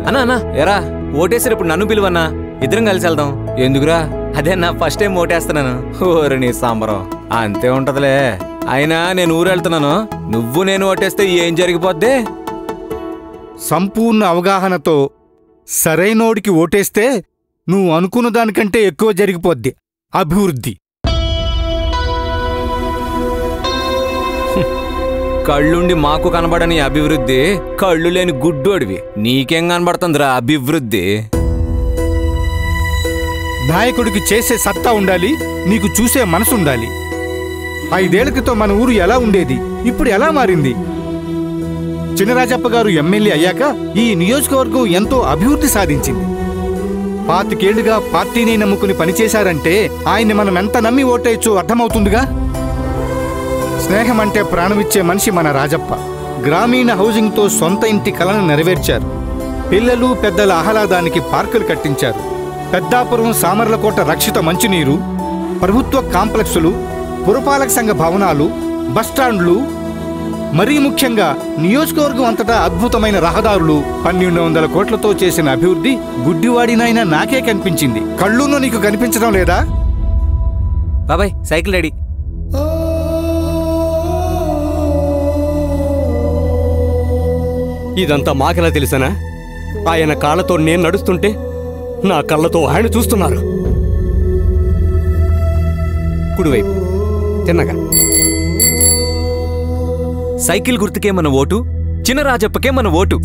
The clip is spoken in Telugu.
అన్నా అన్నా ఎరా ఓటేసారు, ఇప్పుడు నన్ను పిలువన్నా, ఇద్దరం కలిసి వెళ్దాం. ఎందుకురా? అదే నా ఫస్ట్ టైం ఓటేస్తున్నాను. ఓరి నీ సాంబరం, అంతే ఉంటదిలే. అయినా నేను ఊరు వెళ్తున్నాను, నువ్వు నేను ఓటేస్తే ఏం జరిగిపోద్ది? సంపూర్ణ అవగాహనతో సరైనోడికి ఓటేస్తే నువ్వు అనుకున్న దానికంటే ఎక్కువ జరిగిపోద్ది అభివృద్ధి. కళ్ళుండి మాకు కనబడని అభివృద్ధి, కళ్ళు లేని గుడ్డోడివి నీకేం కనబడుతుందిరా అభివృద్ధి? నాయకుడికి చేసే సత్తా ఉండాలి, నీకు చూసే మనసుండాలి. 5 ఏళ్ల క్రితం మన ఊరు ఎలా ఉండేది, ఇప్పుడు ఎలా మారింది? చినరాజప్ప గారు ఎమ్మెల్యే అయ్యాక ఈ నియోజకవర్గం ఎంతో అభివృద్ధి సాధించింది. 25 ఏళ్లుగా పార్టీని నమ్ముకుని పనిచేశారంటే ఆయన్ని మనం ఎంత నమ్మి ఓటేయచ్చో అర్థమవుతుందిగా. స్నేహం అంటే ప్రాణమిచ్చే మనిషి మన రాజప్ప. గ్రామీణ హౌసింగ్తో సొంత ఇంటి కలను నెరవేర్చారు. పిల్లలు పెద్దల ఆహ్లాదానికి పార్కులు కట్టించారు. పెద్దాపురం సామర్లకోట రక్షిత మంచినీరు, ప్రభుత్వ కాంప్లెక్సులు, పురపాలక సంఘ భవనాలు, బస్టాండ్లు, మరీ ముఖ్యంగా నియోజకవర్గం అంతటా అద్భుతమైన రహదారులు, 1200 కోట్లతో చేసిన అభివృద్ధి గుడ్డివాడినైనా నాకే కనిపించింది. కళ్ళును నీకు కనిపించడం లేదా? బాబాయ్ సైకిల్ రెడీ. ఇదంతా మాకెలా తెలుసనా? ఆయన కాళ్ళతో నేను నడుస్తుంటే నా కళ్ళతో ఆయన చూస్తున్నారు. కుడివైపు తిన్నగా. సైకిల్ గుర్తుకే మన ఓటు, చినరాజప్పకే మన ఓటు.